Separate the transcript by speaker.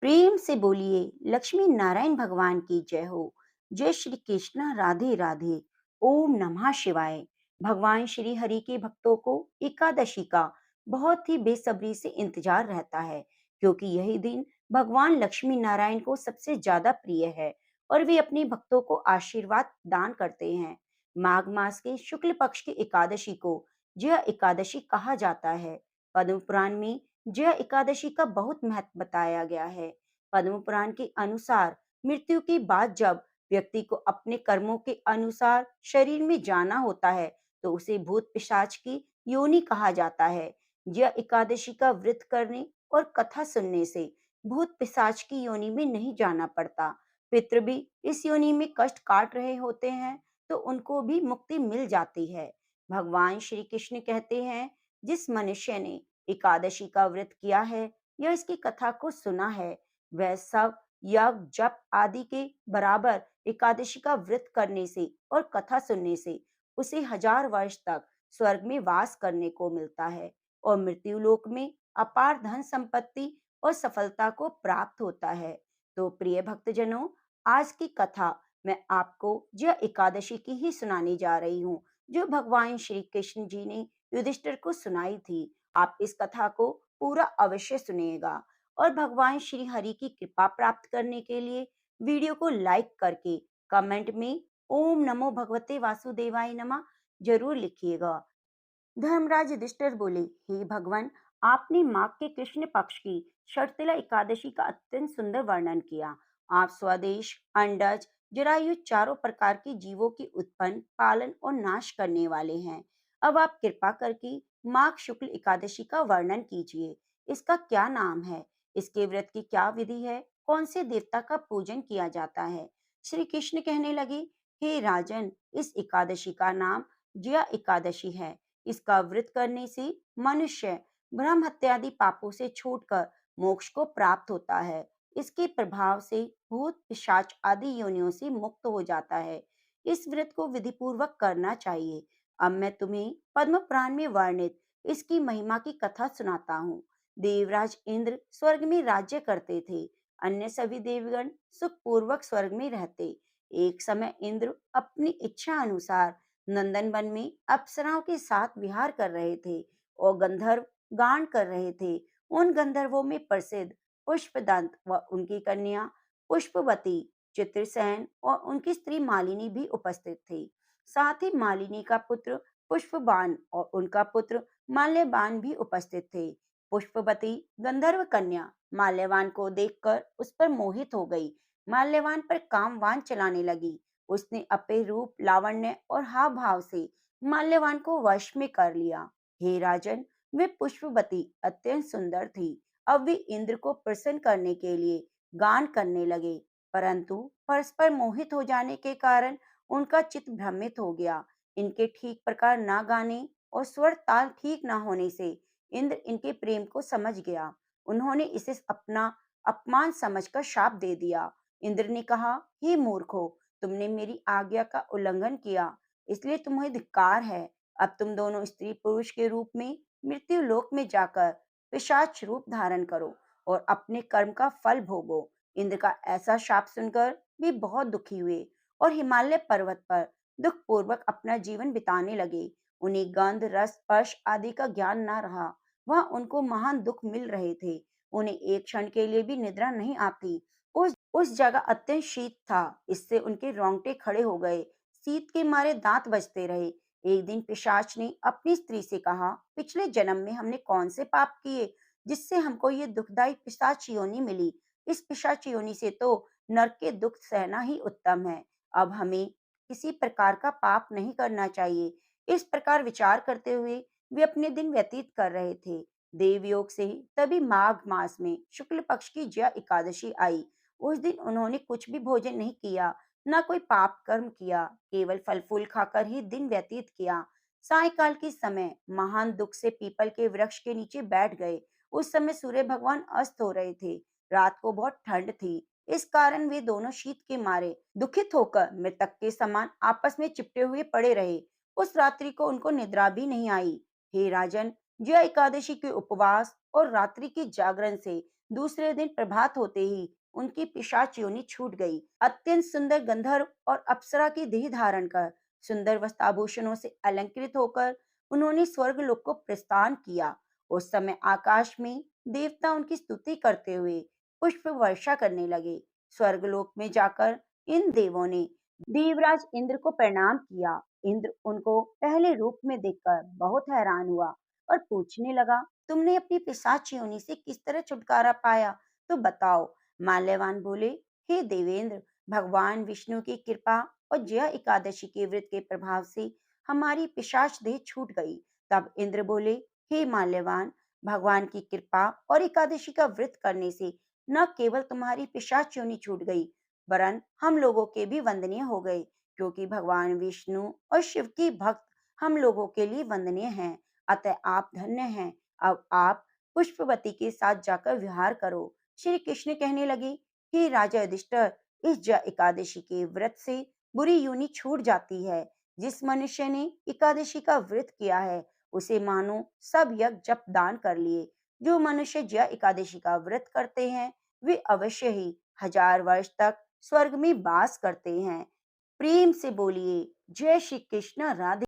Speaker 1: प्रेम से बोलिए लक्ष्मी नारायण भगवान की जय हो। जय श्री कृष्ण, राधे राधे। ओम नमः शिवाय। भगवान श्री हरि के भक्तों को एकादशी का बहुत ही बेसब्री से इंतजार रहता है, क्योंकि यही दिन भगवान लक्ष्मी नारायण को सबसे ज्यादा प्रिय है और वे अपने भक्तों को आशीर्वाद दान करते हैं। माघ मास के शुक्ल पक्ष की एकादशी को जय एकादशी कहा जाता है। पद्म पुराण में जय एकादशी का बहुत महत्व बताया गया है। पद्म पुराण के अनुसार मृत्यु के बाद जब व्यक्ति को अपने कर्मों के अनुसार शरीर में जाना होता है, तो उसे भूत पिशाच की योनि कहा जाता है। यह एकादशी का व्रत करने और कथा सुनने से भूत पिशाच की योनि में नहीं जाना पड़ता। पितृ भी इस योनि में कष्ट काट रहे होते हैं, तो उनको भी मुक्ति मिल जाती है। भगवान श्री कृष्ण कहते हैं, जिस मनुष्य ने एकादशी का व्रत किया है या इसकी कथा को सुना है, वह सब यज्ञ जप आदि के बराबर एकादशी का व्रत करने से और कथा सुनने से उसे 1000 वर्ष तक स्वर्ग में वास करने को मिलता है और मृत्यु लोक में अपार धन संपत्ति और सफलता को प्राप्त होता है। तो प्रिय भक्तजनों, आज की कथा मैं आपको यह एकादशी की ही सुनाने जा रही हूँ, जो भगवान श्री कृष्ण जी ने युधिष्ठिर को सुनाई थी। आप इस कथा को पूरा अवश्य सुनिएगा और भगवान श्री हरि की कृपा प्राप्त करने के लिए वीडियो को लाइक करके कमेंट में ओम नमो भगवते वासुदेवाय नमः जरूर लिखिएगा। धर्मराज युधिष्ठिर बोले, हे भगवान, आपने माघ के कृष्ण पक्ष की शर्तिला एकादशी का अत्यंत सुंदर वर्णन किया। आप स्वदेश, अंडज, जरायु चारों प्रकार के जीवों की उत्पन्न, पालन और नाश करने वाले हैं। अब आप कृपा करके माघ शुक्ल एकादशी का वर्णन कीजिए। इसका क्या नाम है? इसके व्रत की क्या विधि है? कौन से देवता का पूजन किया जाता है? श्री कृष्ण कहने लगे, हे राजन, इस एकादशी का नाम जया एकादशी है। इसका व्रत करने से मनुष्य ब्रह्म हत्यादि पापों से छूटकर मोक्ष को प्राप्त होता है। इसके प्रभाव से भूत पिशाच आदि योनियों से मुक्त हो जाता है। इस व्रत को विधि पूर्वक करना चाहिए। अब मैं तुम्हें पद्म पुराण में वर्णित इसकी महिमा की कथा सुनाता हूँ। देवराज इंद्र स्वर्ग में राज्य करते थे। अन्य सभी देवगण सुख पूर्वक स्वर्ग में रहते। एक समय इंद्र अपनी इच्छा अनुसार नंदन वन में अप्सराओं के साथ विहार कर रहे थे और गंधर्व गान कर रहे थे। उन गंधर्वों में प्रसिद्ध पुष्पदंत व उनकी कन्या पुष्पवती, चित्रसेन और उनकी स्त्री मालिनी भी उपस्थित थी। साथ ही मालिनी का पुत्र पुष्पबान और उनका पुत्र माल्यवान भी उपस्थित थे। पुष्पवती गंधर्व कन्या माल्यवान को देखकर उस पर मोहित हो गई। माल्यवान पर कामवान चलाने लगी। उसने अपने रूप, लावण्य और हाव भाव से माल्यवान को वश में कर लिया। हे राजन, वे पुष्पवती अत्यंत सुंदर थी। अब वे इंद्र को प्रसन्न करने के लिए गान करने लगे, परंतु परस्पर मोहित हो जाने के कारण उनका चित्त भ्रमित हो गया। इनके ठीक प्रकार ना गाने और स्वर ताल ठीक ना होने से इंद्र इनके प्रेम को समझ गया। उन्होंने इसे अपना अपमान समझकर शाप दे दिया। इंद्र ने कहा, हे मूर्खो, तुमने मेरी आज्ञा का उल्लंघन किया, इसलिए तुम्हें धिक्कार है। अब तुम दोनों स्त्री पुरुष के रूप में मृत्यु लोक में जाकर पिशाच रूप धारण करो और अपने कर्म का फल भोगो। इंद्र का ऐसा शाप सुनकर वे बहुत दुखी हुए और हिमालय पर्वत पर दुख पूर्वक अपना जीवन बिताने लगे। उन्हें गंध, रस, स्पर्श आदि का ज्ञान न रहा। वह उनको महान दुख मिल रहे थे। उन्हें एक क्षण के लिए भी निद्रा नहीं आती। उस जगह अत्यंत शीत था, इससे उनके रोंगटे खड़े हो गए। शीत के मारे दांत बजते रहे। एक दिन पिशाच ने अपनी स्त्री से कहा, पिछले जन्म में हमने कौन से पाप किए जिससे हमको ये दुखदाई पिशाच योनि मिली। इस पिशाच योनि से तो नरक के दुख सहना ही उत्तम है। अब हमें किसी प्रकार का पाप नहीं करना चाहिए। इस प्रकार विचार करते हुए वे अपने दिन व्यतीत कर रहे थे। देवयोग से ही तभी माघ मास में शुक्ल पक्ष की जया एकादशी आई। उस दिन उन्होंने कुछ भी भोजन नहीं किया, न कोई पाप कर्म किया, केवल फल फूल खाकर ही दिन व्यतीत किया। सायकाल के समय महान दुख से पीपल के वृक्ष के नीचे बैठ गए। उस समय सूर्य भगवान अस्त हो रहे थे। रात को बहुत ठंड थी, इस कारण वे दोनों शीत के मारे दुखित होकर मृतक के समान आपस में चिपटे हुए पड़े रहे। उस रात्रि को उनको निद्रा भी नहीं आई। हे राजन, जया एकादशी के उपवास और रात्रि के जागरण से दूसरे दिन प्रभात होते ही उनकी पिशाच योनि छूट गई। अत्यंत सुंदर गंधर्व और अप्सरा की देह धारण कर, सुंदर वस्त्राभूषणों से अलंकृत होकर उन्होंने स्वर्गलोक को प्रस्थान किया। उस समय आकाश में देवता उनकी स्तुति करते हुए पुष्प वर्षा करने लगे। स्वर्गलोक में जाकर इन देवों ने देवराज इंद्र को प्रणाम किया। इंद्र उनको पहले रूप में देखकर बहुत हैरान हुआ और पूछने लगा, तुमने अपनी पिशाच योनि से किस तरह छुटकारा पाया, तो बताओ। माल्यवान बोले, हे देवेंद्र, भगवान विष्णु की कृपा और जया एकादशी के व्रत के प्रभाव से हमारी पिशाच देह छूट गई। तब इंद्र बोले, हे माल्यवान, भगवान की कृपा और एकादशी का व्रत करने से न केवल तुम्हारी पिशाच योनि छूट गई, वरन हम लोगों के भी वंदनीय हो गए, क्योंकि भगवान विष्णु और शिव की भक्त हम लोगों के लिए वंदनीय हैं। अतः आप धन्य हैं। अब आप पुष्पवती के साथ जाकर विहार करो। श्री कृष्ण कहने लगे, हे राजा युधिष्ठिर, इस एकादशी के व्रत से बुरी योनि छूट जाती है। जिस मनुष्य ने एकादशी का व्रत किया है, उसे मानो सब यज्ञ जप दान कर लिए। जो मनुष्य जय एकादशी का व्रत करते हैं, वे अवश्य ही 1000 वर्ष तक स्वर्ग में वास करते हैं। प्रेम से बोलिए, जय श्री कृष्ण, राधे।